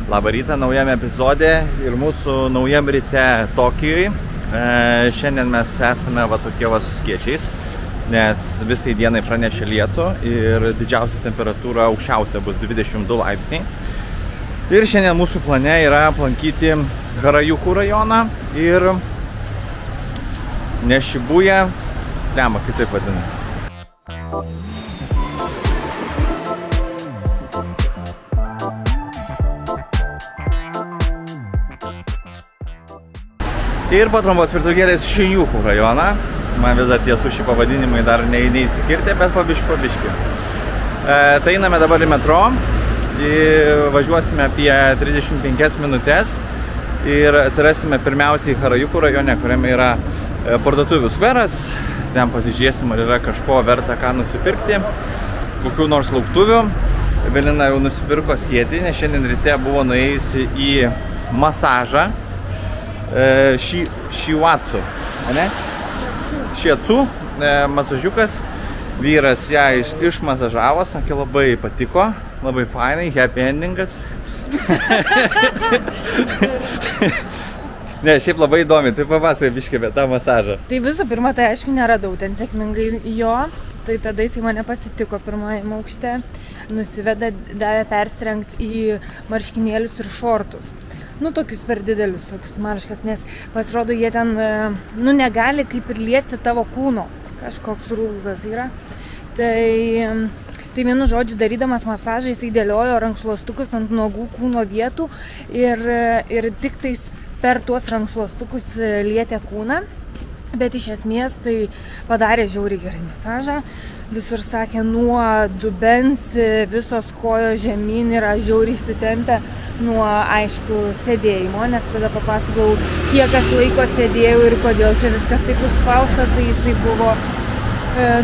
Labą rytą naujame epizode ir mūsų naujam ryte Tokijui. Šiandien mes esame va tokie va su skėčiais, nes visai dienai pranešė lietų ir didžiausia temperatūra aukščiausia bus 22 laipsniai. Ir šiandien mūsų plane yra aplankyti Harajukų rajoną ir ne Šibują, lemą kitaip vadinasi. Ir po trumpos pertraukėlės Šiujūkų rajoną. Man vis dar tie suši pavadinimai dar neįsikirtė, bet pabiški. Tai einame dabar į metro. Važiuosime apie 35 minutės ir atsirasime pirmiausiai Harajukų rajone, kuriame yra parduotuvių skveras. Ten pasižiūrėsim, ar yra kažko verta ką nusipirkti, kokių nors lauktuvių. Evelina jau nusipirko skėtį, nes šiandien ryte buvo nuėjusi į masažą. Šiuatsu, ne? Šiuatsu masažiukas, vyras ją išmasažavo, sakė, labai patiko, labai fainai, happy endingas. Ne, šiaip labai įdomi, tai papasakai biškį apie tą masažą. Tai visų pirma, tai aišku neradau ten sėkmingai jo, tai tada jisai mane pasitiko pirmajame aukšte, nusiveda, davė persirengti į marškinėlius ir šortus. Nu, tokius per didelius, tokius marškas, nes pasirodo, jie ten, negali kaip ir liesti tavo kūno. Kažkoks rūzas yra. Tai vienu žodžiu, darydamas masažą, jisai dėliojo rankšluostukus ant nuogų kūno vietų ir tik tais per tuos rankšluostukus lietė kūną. Bet iš esmės tai padarė žiauriai gerai masažą. Visur sakė, nuo dubens visos kojos žemyn yra žiauriai įsitempę nuo, aišku, sėdėjimo, nes tada papasakau, kiek aš laiko sėdėjau ir kodėl čia viskas taip užspausta, tai jisai buvo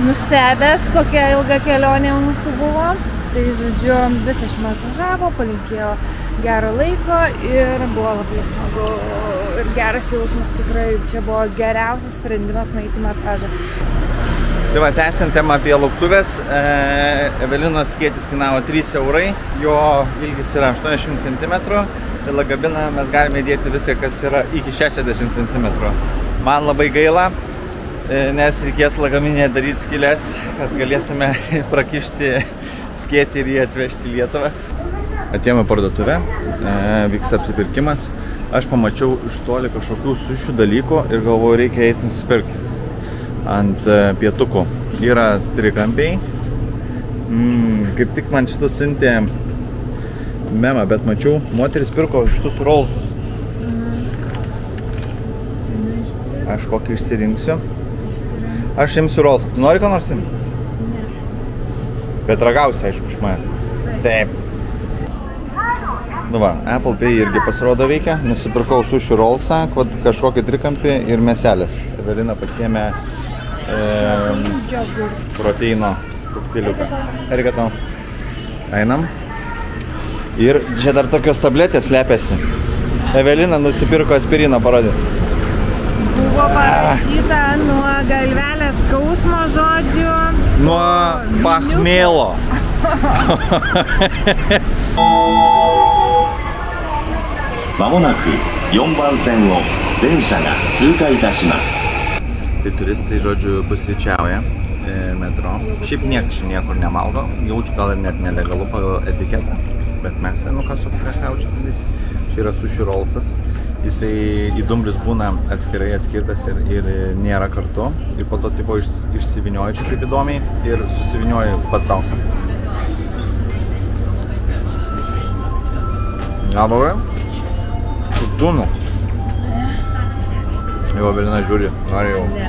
nustebęs, kokia ilga kelionė mūsų buvo. Tai, žodžiu, visą išmasažavo, palinkėjo gero laiko ir buvo labai smagu ir geras jausmas, tikrai čia buvo geriausias sprendimas nueiti į masažą. Tai va, tęsiant temą apie lauktuvės, Evelinos skėtis kainavo 3 eurai, jo ilgis yra 80 cm, tai lagabiną mes galime įdėti viską, kas yra iki 60 cm. Man labai gaila, nes reikės lagaminėje daryti skylės, kad galėtume prakišti skėtį ir jį atvežti į Lietuvą. Atėjome parduotuvę, vyksta apsipirkimas. Aš pamačiau iš toli kažkokių sušių dalykų ir galvoju, reikia eiti nusipirkti. Ant pietukų yra trikampiai. Kaip tik man šitas siuntė memą, bet mačiau, moteris pirko šitus rolsus. Aš kokį išsirinksiu. Aš imsiu rolsą. Tu nori ką nors imti? Ne. Bet ragausi, aišku, iš manęs. Taip. Nu va, Apple Pay irgi pasirodo veikia. Nusipirkau sushi rolsą, kažkokį trikampį ir meselės. Evelina pasiėmė proteino kokteiliuką. Erika tau. Einam. Ir čia dar tokios tabletės slepiasi. Evelina nusipirko aspiriną, parodė. Buvo parašyta nuo galvelės skausmo žodžių. Nuo pachmėlo. まもなく4番線を電車が通過いたします。 Tai turistai, žodžiu, pusryčiauja metro. Šiaip niekas čia niekur nemalgo. Jaučiu gal ir net nelegalu pagal etiketą. Bet mes ten, ką suprekaučiu. Čia yra sushi rolsas. Jisai į dumblius būna atskirai atskirtas ir nėra kartu. Ir po to tipo išsivinioju čia taip įdomiai ir susivinioju pats savo. Galvoju? Kaip dūnų. Jau Evelina žiūri, nori jau. Ne.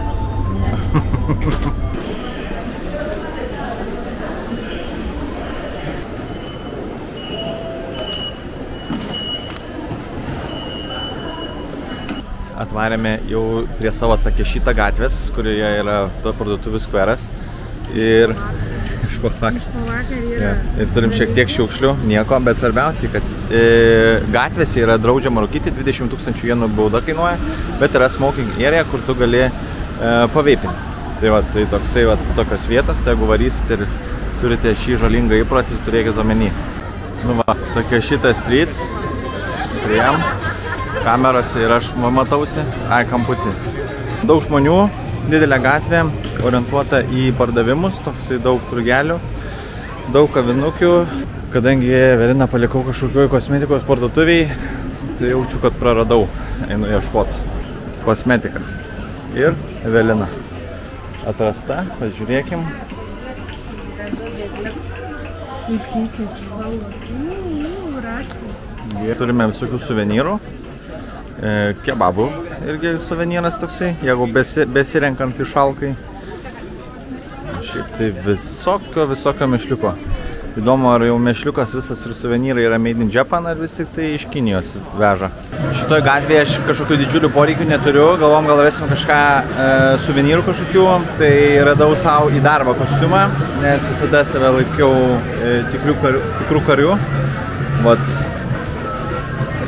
Atvarėme jau prie savo Takešita gatvės, kurioje yra parduotuvių skveras. Ir ir turim šiek tiek šiukšlių, nieko, bet svarbiausiai, kad gatvėse yra draudžiama rūkyti, 20 000 jenų bauda kainuoja, bet yra smoking area, kur tu gali paveipinti. Tai va, tai toksai va, tokios vietos, tai jeigu varysit ir turite šį žalingą įprotį, turėkit omeny. Nu va, tokia šita street, Priėjom. Kamerose ir aš matausi. Ai, kamputį. Daug žmonių, didelė gatvė, orientuota į pardavimus, toksai daug turgelių, daug kavinukių. Kadangi Evelina palikau kažkokioj kosmetikos parduotuviai, tai jaučiu, kad praradau. Einu ieškoti kosmetiką. Ir Evelina atrasta, pažiūrėkim. Turime visokių suvenyrų. Kebabų irgi suvenyras toksai, jeigu besirenkant į šalkai. Šiaip tai visokio mešliuko. Įdomu, ar jau mešliukas visas ir suvenyrai yra made in Japan, ar vis tik tai iš Kinijos veža. Šitoj gatvėje aš kažkokių didžiulių poreikių neturiu, galvom gal rasim kažką suvenyrų kažkokių, tai radau savo į darbą kostiumą, nes visada save laikiau tikrų karių. Vat.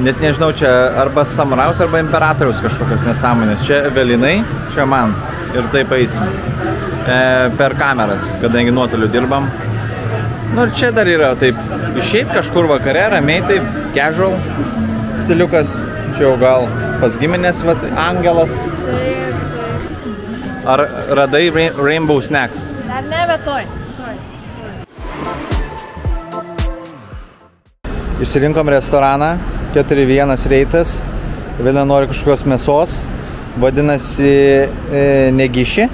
Net nežinau, čia arba samuraus, arba imperatoriaus kažkokios nesąmonės. Čia Evelinai, čia man. Ir taip eisim. Per kameras, kadangi nuotoliu dirbam. Nu ir čia dar yra taip, išeit kažkur vakare, ramiai taip, casual stiliukas. Čia jau gal pas giminės, vat, Angelas. Ar radai Rainbow Snacks? Dar ne, bet toj. Išsirinkom restoraną. 4-1 reitas, Evelina nori kažkokios mėsos, vadinasi negiši.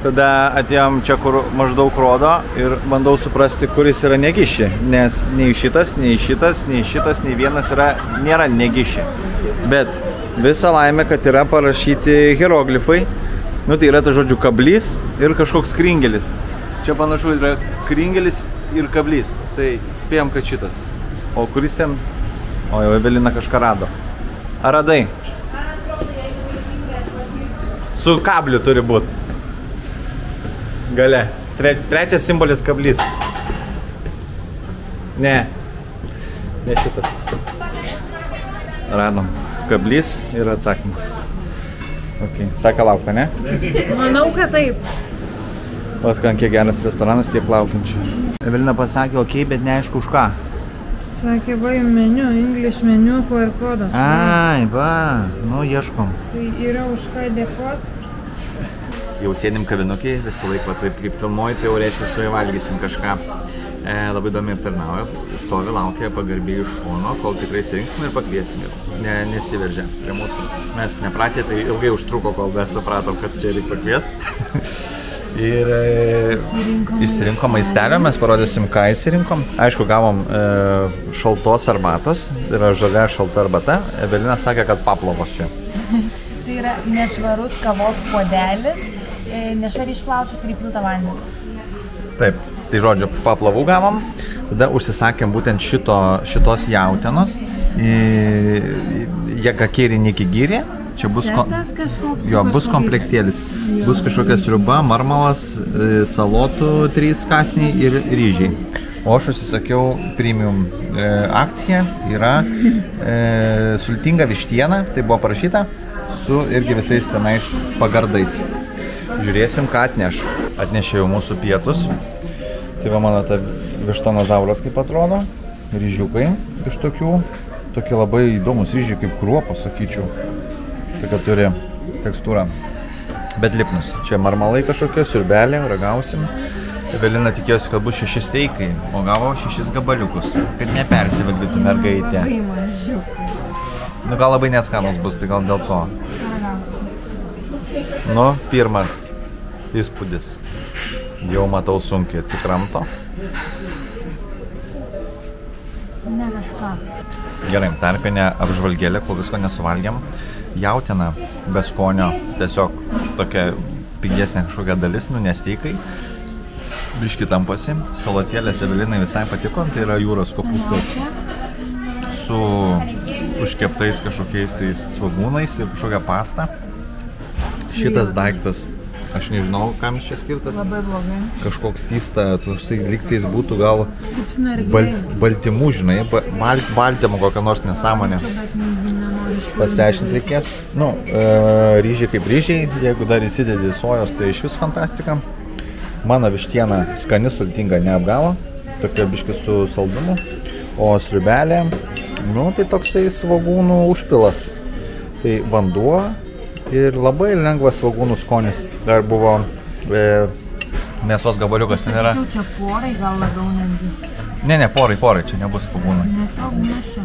Tada atėjom čia, kur maždaug rodo ir bandau suprasti, kuris yra negiši, nes nei šitas, nei šitas, nei šitas, nei vienas nėra negiši. Bet visa laimė, kad yra parašyti hieroglifai, nu tai yra, tai žodžiu, kablys ir kažkoks kringelis. Čia panašu yra kringelis ir kablys, tai spėjom, kad šitas. O kuris ten? O jau Evelina kažką rado. Ar radai? Su kabliu turi būti. Gale. Trečias simbolis kablys. Ne. Ne šitas. Radom. Kablys ir atsakymas. Okay. Saka laukta, ne? Manau, kad taip. Vat, kiek geras restoranas, tiek laukiančių. Evelina pasakė, okei, bet neaišku už ką. Sakė, va, meniu, English meniu, QR kodas. Ai, va, nu ieškom. Tai yra už ką dėkot. Jau sėdim kavinukiai, visą laiką taip kaip filmuoju, tai jau reiškia su juo valgysim kažką. Labai įdomi aptarnauja, stovi, laukia pagarbiai iš šono, kol tikrai surinksim ir pakviesim jau. Nesiveržia prie mūsų. Mes nepratė, tai ilgai užtruko, kol mes supratom, kad čia reikia pakviesti. Ir išsirinkom maistelio, mes parodysim, ką išsirinkom. Aišku, gavom šaltos arbatos, yra žalia šalta arbata. Evelina sakė, kad paplovos čia. Tai yra nešvarus kavos puodelis, nešvariai išplautas ir įpilta vandenį. Taip, tai žodžiu, paplavų gavom. Tada užsisakėm būtent šitos jautienos. Jagakiri nikigiri. Čia bus, bus komplektėlis. Bus kažkokia sriuba, marmalas, salotų 3 kąsniai ir ryžiai. O aš užsisakiau premium akciją, yra sultinga vištiena, tai buvo parašyta, su irgi visais tenais pagardais. Žiūrėsim, ką atneš. Atnešė jau mūsų pietus. Tai va mano ta vištanozauras kaip atrodo. Ryžiukai iš tokie labai įdomus ryžiai kaip kruopos, sakyčiau. Tokia turi tekstūrą, bet lipnus. Čia marmalai kažkokie, siurbelė, ragausim. Evelina tikėjosi, kad bus 6 steikai, o gavo 6 gabaliukus, kad nepersivalgytų mergaitė. Nu, gal labai neskanus bus, tai gal dėl to. Nu, pirmas įspūdis. Jau matau sunkiai atsikramto. Ne kažką. Gerai, tarpinė apžvalgėlė, kol visko nesuvalgėm. Jautiena be skonio, tiesiog tokia pigesnė kažkokia dalis, nu nesteikai. Biški tampasi, salotėlės Evelinai visai patiko, tai yra jūros kopūstas su užkeptais kažkokiais tais svogūnais ir kažkokia pasta. Šitas daiktas, aš nežinau, kam čia skirtas. Labai blogai. Kažkoks tysta, toksai lygtais būtų gal baltymų, žinai, baltymų kokią nors nesąmonę. Pasiaiškinti reikės. Nu, ryžiai kaip ryžiai, jeigu dar įsidedi sojos, tai iš vis fantastika. Mano vištiena skani, sultinga, neapgavo, tokia biški su saldumu. O sriubelė, Nu, tai toksai svogūnų užpilas. Tai vanduo ir labai lengvas svogūnų skonis. Dar buvo mėsos gabaliukas, ten yra. Čia porai gal labiau netgi. Ne, porai, čia nebus svogūnų. Nesvogūnas čia.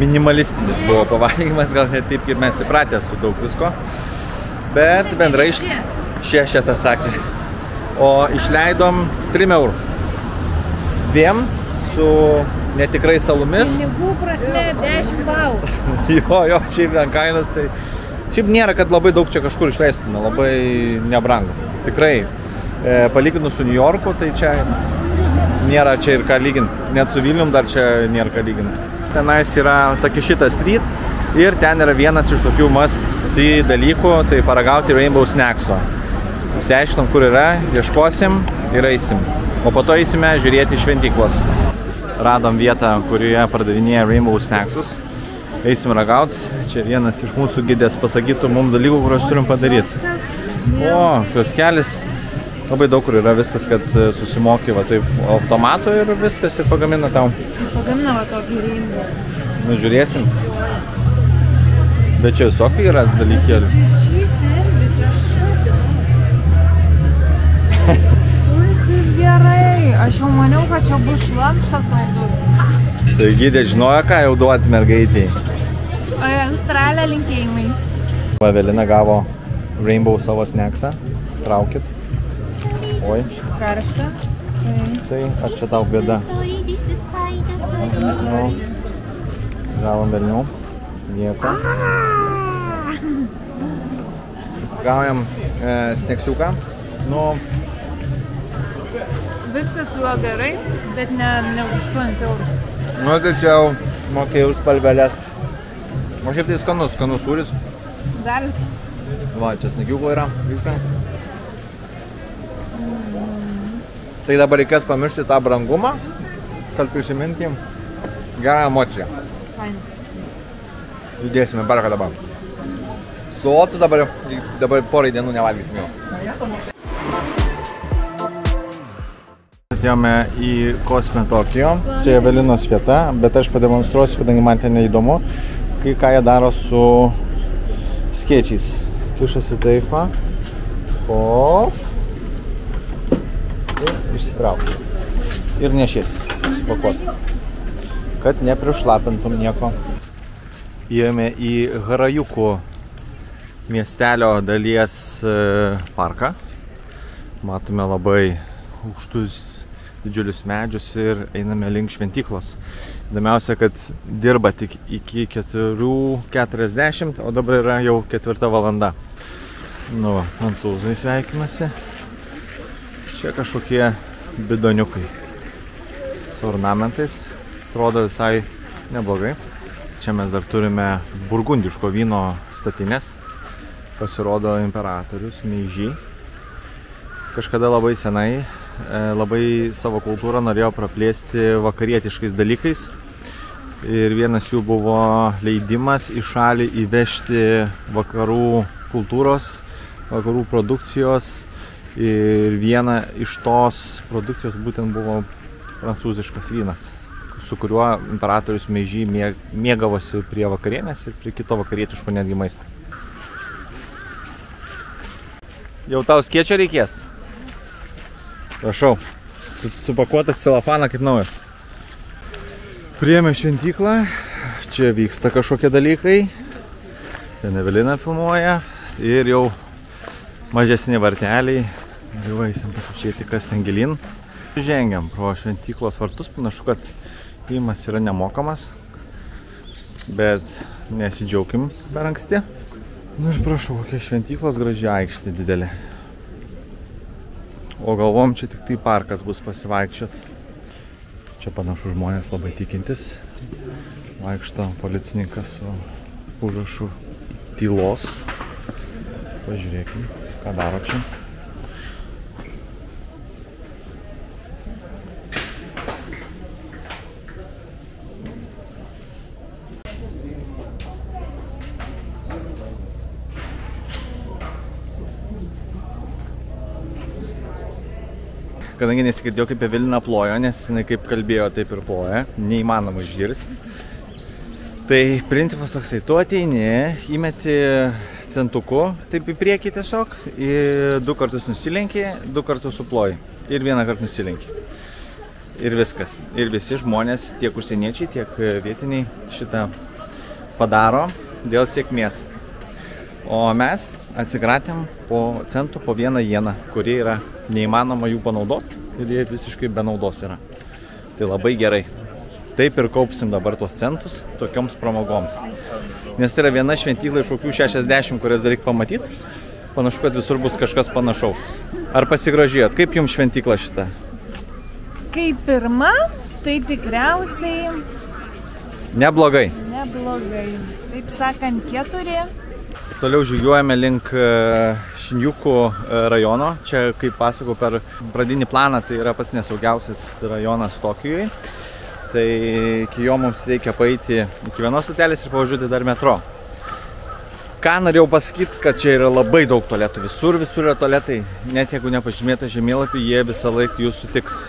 Minimalistinis buvo pavalgymas, gal ne taip, kaip mes įpratę su daug visko. Bet bendrai šešetą sakė. O išleidom 3 eurų. 2 su netikrai salumis. Pinigų prasme 10 balų. Jo, šiaip ant kainos tai... Šiaip nėra, kad labai daug čia kažkur išleistume, labai nebrangu. Tikrai, palyginus su New Yorku, tai čia nėra čia ir ką lyginti. Net su Vilnium dar čia nėra ką lyginti. Tenais yra Takešita Street ir ten yra vienas iš tokių must-see dalykų, tai paragauti Rainbow Snackso. Išsiaiškinom, kur yra, ieškosim ir eisim. O po to eisime žiūrėti šventyklos. Radom vietą, kurioje pardavinėja Rainbow Snacksus. Eisim ragauti. Čia vienas iš mūsų gidės pasakytų mums dalykų, kuriuos turim padaryti. O, kioskelis. Labai daug kur yra viskas, kad susimoki va taip automato ir viskas ir pagamina tau. Pagamina va tokį Rainbow. Nu, žiūrėsim. Bet čia visokiai yra dalykėlių. Gerai, aš jau maniau, kad čia bus šlamštas saldus. Tai gidė žinojo, ką jau duoti mergaitei. Australija linkėjimai. Evelina gavo Rainbow savo snacksą. Traukit. Oi. Karštą. Tai, ar čia tau bėda? Nežinau. Gavom velnių. Nieko. Gaujam sneksiuką. Nu, viskas su juo gerai, bet ne už 8 eurų. Nu, tai čia jau mokėjau spalvelės. O šiaip tai skanus sūris. Dar. Va, čia snekiuko yra, viską. Tai dabar reikės pamiršti tą brangumą, kad prisiminti gerą emociją. Judėsime barką dabar. Suotų dabar porai dienų nevalgysim jau. Atėjome į Cosme Tokyo, čia Evelinos vieta, bet aš pademonstruosiu, kadangi man ten neįdomu, ką jie daro su skėčiais. Kišasi taifą, hop, ir išsitraukia. Ir nešiesi, supakuoti, kad neprišlapintum nieko. Įėjome į Harajuku miestelio dalies parką. Matome labai aukštus didžiulius medžius ir einame link šventyklos. Įdomiausia, kad dirba tik iki 4:40, o dabar yra jau 4 valanda. Nu, prancūzai sveikinasi. Čia kažkokie bidoniukai su ornamentais. Atrodo visai neblogai. Čia mes dar turime burgundiško vyno statinės. Pasirodo imperatorius Meidži. Kažkada labai senai labai savo kultūrą norėjo praplėsti vakarietiškais dalykais. Ir vienas jų buvo leidimas į šalį įvežti vakarų kultūros, vakarų produkcijos. Ir viena iš tos produkcijos būtent buvo prancūziškas vynas, su kuriuo imperatorius Meidži mėgavosi prie vakarienės ir prie kito vakarietiško netgi maisto. Jau tau skėčio reikės? Prašau, supakuotas celofaną kaip naujas. Priėmė šventyklą, čia vyksta kažkokie dalykai. Ten Evelina filmuoja ir jau mažesni varteliai. Jau eisim pasižiūrėti, kas ten gilin. Žengiam pro šventyklos vartus, panašu, kad įėjimas yra nemokamas. Bet nesidžiaukim per anksti. Nu ir prašau, kokia šventyklos graži aikštė didelė. O galvom, čia tik tai parkas bus pasivaikščiot. Čia panašu žmonės labai tikintis. Vaikšto policininkas su užrašu tylos. Pažiūrėkim, ką daro čia. Kadangi nesigirdėjau, kaip Evelina plojo, nes jinai kaip kalbėjo, taip ir ploja. Neįmanoma išgirsti. Tai principas toksai, tu ateini, įmeti centuku, taip į priekį tiesiog, ir 2 kartus nusilenki, 2 kartus suploji ir 1 kartą nusilenki. Ir viskas. Ir visi žmonės, tiek užsieniečiai, tiek vietiniai šitą padaro dėl sėkmės. O mes atsikratėm po centų, po 1 jeną, kurie yra neįmanoma jų panaudoti ir jie visiškai be naudos yra. Tai labai gerai. Taip ir kaupsim dabar tuos centus tokioms pramogoms. Nes tai yra viena šventykla iš kokių 60, kurias dar reikia pamatyti. Panašu, kad visur bus kažkas panašaus. Ar pasigrožėjot? Kaip jums šventykla šita? Kaip pirma, tai tikriausiai... Neblogai. Neblogai. Taip sakant, 4. Toliau žygiuojame link Šinjuku rajono. Čia, kaip pasakau, per pradinį planą, tai yra pats nesaugiausias rajonas Tokijuje. Tai iki jo mums reikia paeiti iki vienos stotelės ir pavažiuoti dar metro. Ką norėjau pasakyti, kad čia yra labai daug tualetų. Visur yra tualetai. Net jeigu nepažymėta žemėlapį, jie visą laiką jūs sutiks.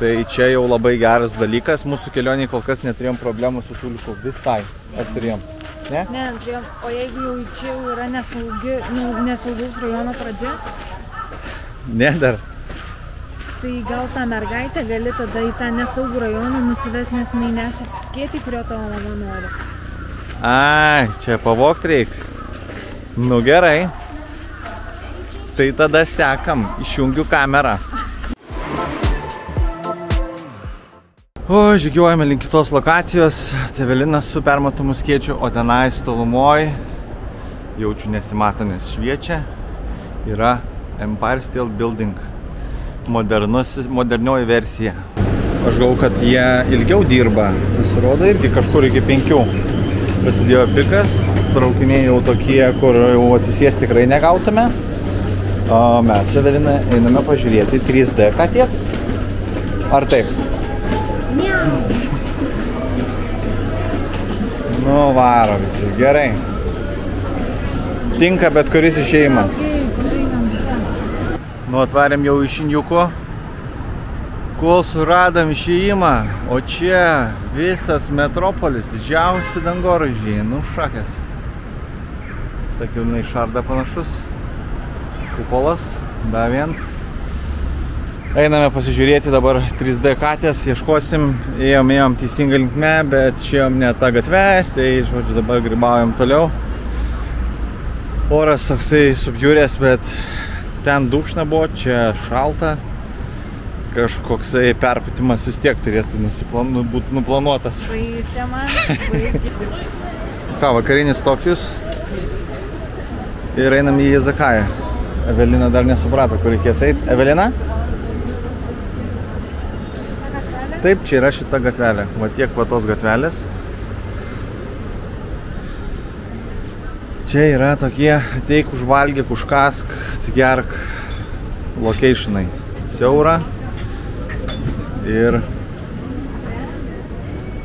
Tai čia jau labai geras dalykas. Mūsų kelionėje kol kas neturėjom problemų su tuliku. Visai. Ar turėjom? Ne? Ne, turėjom. O jeigu jau čia jau yra nesaugaus rajono pradžia? Ne dar. Tai gal tą mergaitę gali tada į tą nesaugų rajoną nusivest, nes jinai nešis skėtį, kurio tavo mama nori. Ai, čia pavogti reikia. Nu gerai. Tai tada sekam, išjungiu kamerą. O, žygiuojame link kitos lokacijos. Evelinas su permatomu skėčiu, o tenais tolumoj, jaučiu nesimato, nes šviečia, yra Empire State Building. Modernioji versija. Aš galvoju, kad jie ilgiau dirba. Pasirodo irgi kažkur iki 5. Prasidėjo pikas. Traukiniai jau tokie, kur jau atsisės tikrai negautume. O mes su Evelina einame pažiūrėti 3D katės. Ar taip? Nu, varo visi. Gerai. Tinka bet kuris išėjimas. Nu, atvarėm jau iš Šinjuku, kol suradom išėjimą, o čia visas metropolis, didžiausi dangoraižiai, nu šakės. Sakiau, jinai šarda panašus, kupolas, dar viens. Einame pasižiūrėti dabar 3D katės, ieškosim, ėjom teisingą linkme, bet išėjom ne tą gatvę, tai žodžiu dabar grybaujam toliau. Oras toksai subjūrės, bet ten dūkšna buvo, čia šalta. Kažkoksai perpūtimas vis tiek turėtų būti nuplanuotas. Čia man. Ką, vakarinis Tokijus. Ir einam į Izakają. Evelina dar nesuprato, kur reikės eiti. Evelina? Taip, čia yra šita gatvelė. Va tiek va tos gatvelės. Čia yra tokie ateik, užvalgyk, užkask, atsigerk locationai. Siaura ir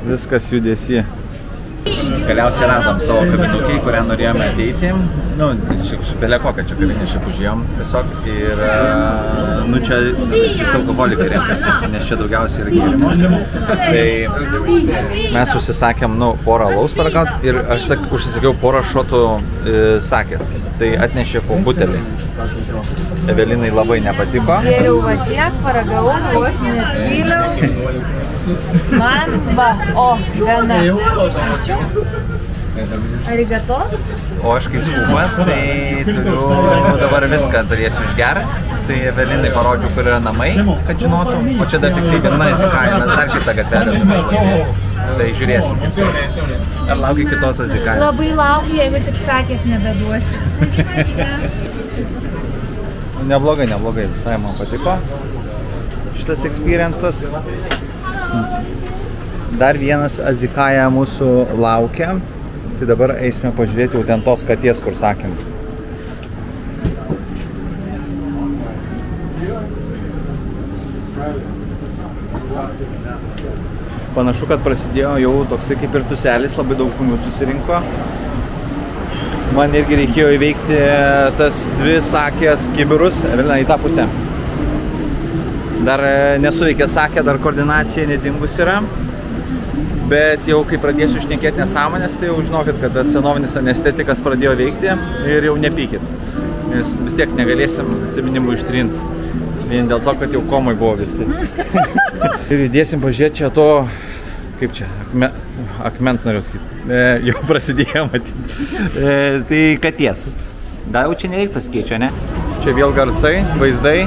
viskas judesi. Galiausiai radom savo kavinukį, kurią norėjome ateiti. Nu, belė kokią čia kavinę šiaip užėjom tiesiog. Ir, nu, čia vis alkoholikai renkasi, nes čia daugiausiai yra gėrimų. Tai mes užsisakėm, nu, porą alaus paragaut ir aš užsisakiau porą šotų sakės. Tai atnešė po butelį. Evelinai labai nepatiko. Geriau va tiek, paragavau, vos neatvyliau. Man va, o, gana. Ačiū. Arigato. O aš kaip skupas, tai turiu dabar viską turėsiu išgerti. Tai Evelinai parodžiau, kur yra namai, kad žinotų. O čia dar tik tai viena Izakaja, mes dar kitą gatvelę turime. Tai žiūrėsim, kaip seksis. Ar lauki kitos Izakaja? Labai laukiu, jeigu tik sakės nebeduosiu. Neblogai, neblogai, visai man patiko šitas experiences. Dar vienas Izakaja mūsų laukia. Tai dabar eisime pažiūrėti jau ten tos katės, kur sakėm. Panašu, kad prasidėjo jau toksai kaip ir tuselis, labai daug žmonių susirinko. Man irgi reikėjo įveikti tas 2 sakės kibirus, Evelina į tą pusę. Dar nesuveikė sakė, dar koordinacija nedingus yra. Bet jau kai pradėsiu šnekėti nesąmonės, tai jau žinokit, kad senovinis anestetikas pradėjo veikti ir jau nepykit. Nes vis tiek negalėsim atsiminimų ištrinti. Vien dėl to, kad jau komai buvo visi. Ir judėsim pažiūrėti čia to, kaip čia, akmens noriu sakyti. Jau prasidėjo matyti. Tai katės. Dar jau čia nereiktas keičia, ne? Čia vėl garsai, vaizdai.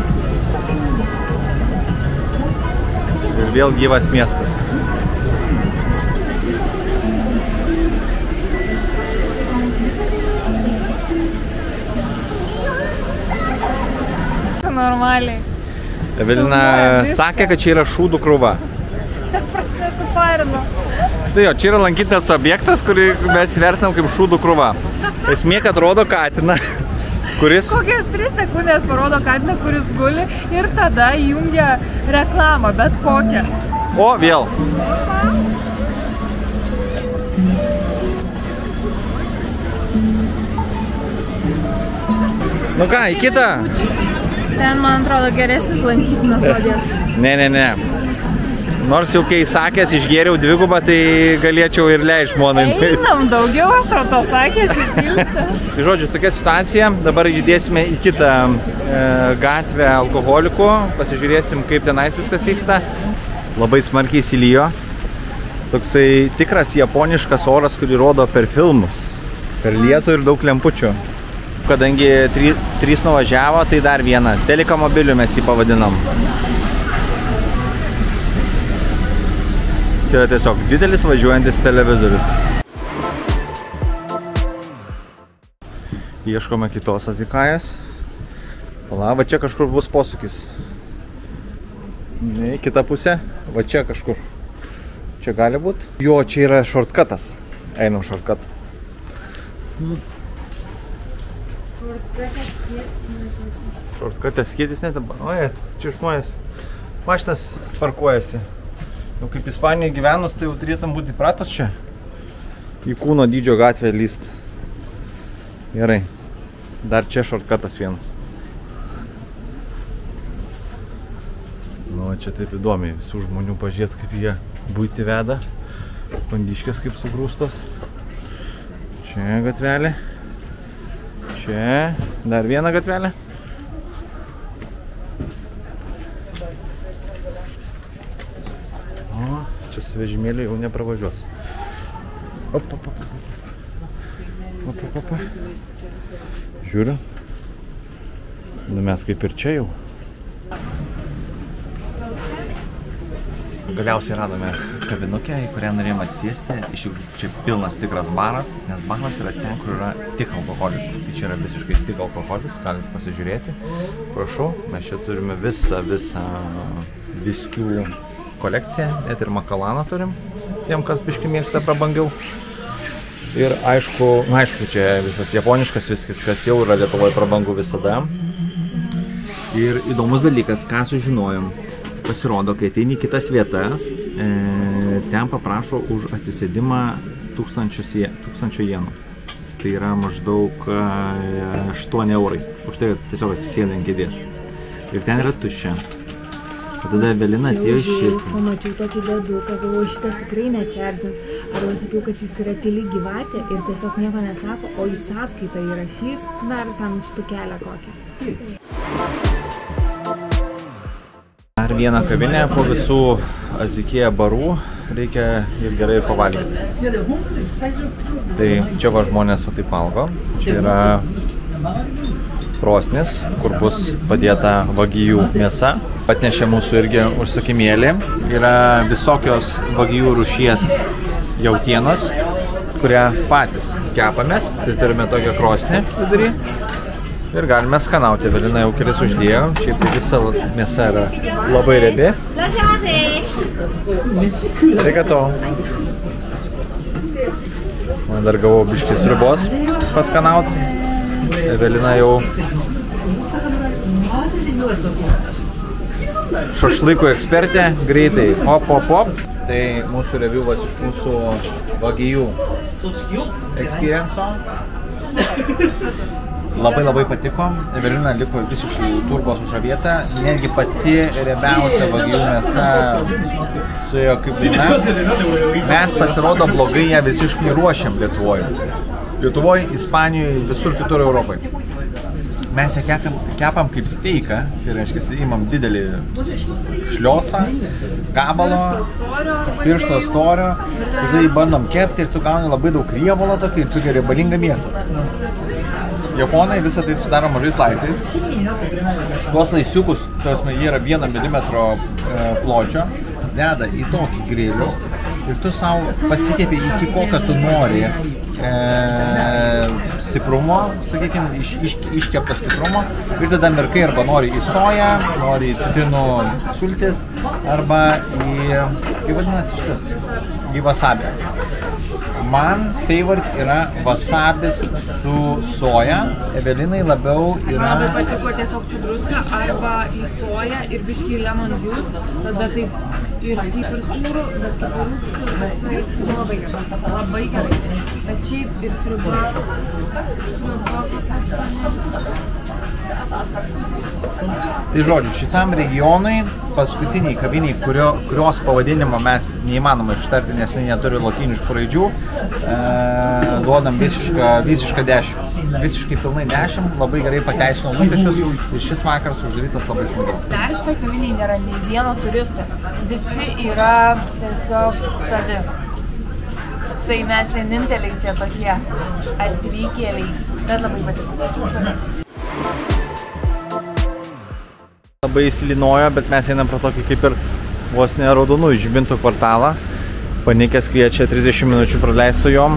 Ir vėl gyvas miestas. Normaliai. Evelina sakė, kad čia yra šūdų krūva. Tai jo, čia yra lankytinas objektas, kurį mes vertinam kaip šūdų krūva. Esmė, kad rodo katiną, kuris... Kokias 3 sekundės parodo katiną, kuris guli ir tada įjungia reklamą, bet kokią. O, vėl. Nu ką, į kitą? Ten, man atrodo, geresnis lankytinas objektas. Ne. Nors jau kai sakęs, išgėriau 2, tai galėčiau ir leist žmonai. Einam daugiau, aš to sakęs ir pilsta. Tai žodžiu, tokia situacija. Dabar judėsime į kitą gatvę alkoholikų. Pasižiūrėsim, kaip tenais viskas vyksta. Labai smarkiai įsilijo. Toksai tikras japoniškas oras, kurį rodo per filmus. Per lietų ir daug lempučių. Kadangi 3 nuvažiavo, tai dar vieną. Telekomobilių mes jį pavadinom. Čia yra tiesiog didelis važiuojantis televizorius. Ieškome kitos azikajas. Pala, va čia kažkur bus posūkis. Ne, kita pusė. Va čia kažkur. Čia gali būt. Jo, čia yra shortcutas. Einam shortcut. Šortkatės skėtis net, oi, čia žmonės mašinas parkuojasi. Jau kaip Ispanijoje gyvenus, tai jau turėtum būti įpratus čia į kūno dydžio gatvę lyst. Gerai, dar čia šortkatas vienas. Nu, čia taip įdomiai, visų žmonių pažiūrėt, kaip jie buitį veda. Bandiškės kaip sugrūstos. Čia gatvelė. Čia dar vieną gatvelę. O, čia su vežimėliu jau nepravažiuos. Op. Žiūriu. Nu mes kaip ir čia jau. Galiausiai radome kavinukę, į kurią norėjom atsėsti. Iš jų čia pilnas tikras baras, nes baras yra ten, kur yra tik alkoholis. Tai čia yra visiškai tik alkoholis, galite pasižiūrėti. Prašau, mes čia turime visą viskių kolekciją, net ir makalaną turim, tiem, kas biškį mėgsta prabangiau. Ir aišku, čia visas japoniškas viskis, kas jau yra Lietuvoje prabangu visada. Ir įdomus dalykas, ką sužinojom. Pasirodo, kai ateini į kitas vietas, ten paprašo už atsisėdimą 1000 jenų. Tai yra maždaug 8 eurai. Už tai tiesiog atsisėda ant kėdės. Ir ten yra tuščia. O tada Evelina atėjo iš šitą. Pamačiau tokį dėduką, galvoju, šitas tikrai nečerdins. Arba sakiau, kad jis yra tyli gyvatė ir tiesiog nieko nesako, o į sąskaitą įrašys dar tam štukelę kokią. Dar vieną kavinę po visų Azikėje barų reikia ir gerai pavalgyti. Tai čia va žmonės va taip valgo. Čia yra krosnis, kur bus padėta vagijų mėsa. Atnešė mūsų irgi užsakymėlį. Yra visokios vagijų rūšies jautienos, kurią patys kepamės. Tai turime tokią krosnį vidury. Ir galime skanauti. Evelina jau kelis uždėjo. Šiaip tai visa mėsa yra labai riebi. Reikia to. Man dar gavau biškį sriubos paskanauti. Evelina jau šašlykų ekspertė. Greitai. Hop. Tai mūsų reviewas iš mūsų vagijų experience'o. Labai patiko. Evelina liko visiškai turbo sužavėta. Netgi pati riebiausia vagijų mėsa suėjo kaip daina. Mes pasirodo blogai ją visiškai ruošiam Lietuvoje. Lietuvoje, Ispanijoje, visur kitur Europoje. Mes ją kepam kaip steiką, tai reiškia, įmam didelį šliosą, gabalo, piršto storio, tada jį bandom kepti ir tu gauni labai daug riebalo tokį ir tokia riebalinga mėsa. Japonai visą tai sudaro mažais laisiais. Tuos laisiukus, jie yra 1 milimetro pločio, deda į tokį grilių ir tu savo pasikepi iki kokio tu nori stiprumo, sakykime, iškepto stiprumo ir tada mirkai arba nori į soją, nori į citrinų sultis arba į, kaip vadinasi šitas, į wasabį. Man favorite yra wasabis su soja, Evelinai labiau yra... Man labai patiko tiesiog su druska arba į soją ir biškį lemon juice, tada taip ir kaip ir sūrų, bet kaip ir rūgštų, bet labai gerai. Bet šiaip ir sriuba. Tai žodžiu, šitam regionui, paskutiniai kaviniai, kurios pavadinimo mes neįmanoma ištarti, nes jie neturi lotyniškų raidžių, duodam visišką 10. Visiškai pilnai 10, labai gerai pateisino lūkesčius ir šis vakaras uždarytas labai smagiai. Dar šitoj kaviniai nėra nei vieno turisto, visi yra tiesiog savi. Tai mes vieninteliai čia tokie atvykėliai, bet labai patiko. Labai įsilinojo, bet mes einam pro tokį kaip ir vos ne raudonų žibintų kvartalą. Panikęs kviečia 30 minučių praleisti su jom.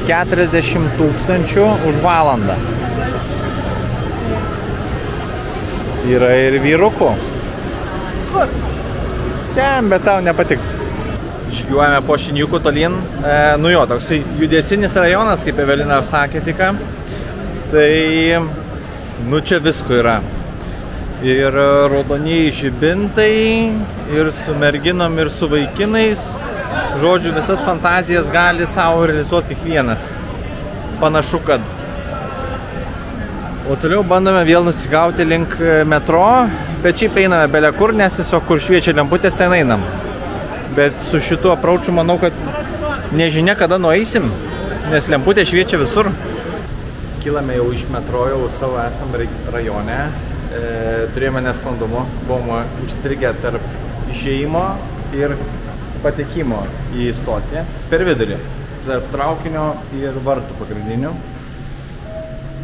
40 000 už valandą. Yra ir vyrukų. Kur? Ten, bet tau nepatiks. Žygiuojame po Šiniukų tolyn. Nu jo, toksai judesinis rajonas, kaip Evelina sakė tik. Tai, nu čia visko yra. Ir raudoniai žibintai, ir su merginom, ir su vaikinais. Žodžiu, visas fantazijas gali savo realizuoti kiekvienas. Panašu, kad. O toliau bandome vėl nusigauti link metro, bet šiaip einame bele kur, nes tiesiog kur šviečia lemputės, ten einam. Bet su šituo apraučiu manau, kad nežinia, kada nueisim, nes lemputė šviečia visur. Kilame jau iš metro, jau savo esam rajone. Turėjome nesklandumų, buvome užstrigę tarp išėjimo ir patekimo į stotį per vidurį, tarp traukinio ir vartų pagrindinių.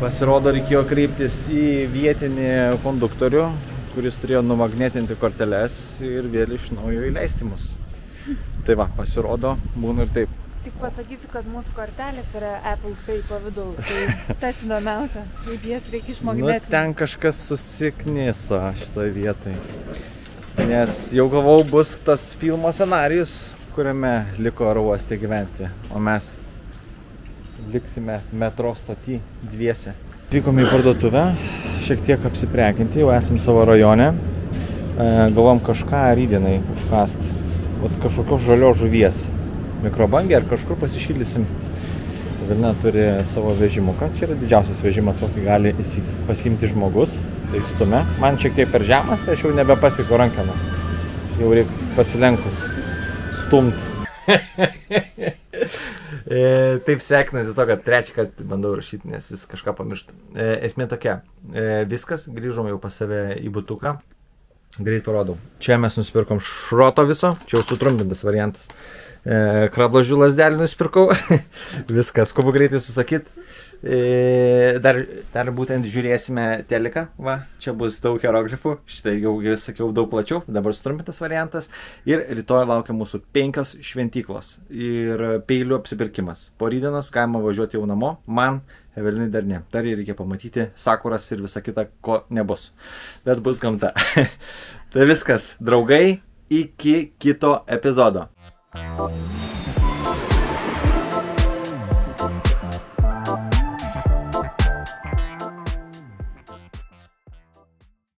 Pasirodo, reikėjo kreiptis į vietinį konduktorių, kuris turėjo numagnetinti korteles ir vėl iš naujo įleisti mus. Tai va, pasirodo, būna ir taip. Tik pasakysiu, kad mūsų kortelės yra Apple Pay pavidalu, tai tas įdomiausia, kaip jas reikia išmagnetinti. Nu, ten kažkas susikniso šitoj vietoj. Nes jau galvau, bus tas filmo scenarijus, kuriame liko oro uoste gyventi, o mes liksime metro stoty dviese. Atvykome į parduotuvę, šiek tiek apsiprekinti, jau esam savo rajone. Galvom kažką rydienai užkasti, kažkokios žalios žuvies. Mikrobangę ar kažkur pasišildysim. Evelina turi savo vežimuką. Čia yra didžiausias vežimas, kokį gali pasiimti žmogus. Tai stumia. Man šiek tiek per žemas, tai aš jau nebepasiekiu rankenos. Jau reikia pasilenkus stumt. Taip sveikinas dėl to, kad trečią kartą bandau rašyti, nes jis kažką pamiršta. Esmė tokia. Viskas, grįžom jau pas save į butuką. Greit parodau. Čia mes nusipirkom šroto viso. Čia jau sutrumpintas variantas. Krablažių lasdelį nusipirkau. Viskas, skubu greitai susakyt. Dar būtent žiūrėsime teliką. Va, čia bus daug hieroglifų. Šitą jau sakiau daug plačiau. Dabar sutrumpintas variantas. Ir rytoj laukia mūsų 5 šventyklos. Ir peilių apsipirkimas. Po rytdienos galima važiuoti jau namo. Man, Evelinai dar ne. Dar reikia pamatyti sakuras ir visa kita, ko nebus. Bet bus gamta. Tai viskas, draugai. Iki kito epizodo.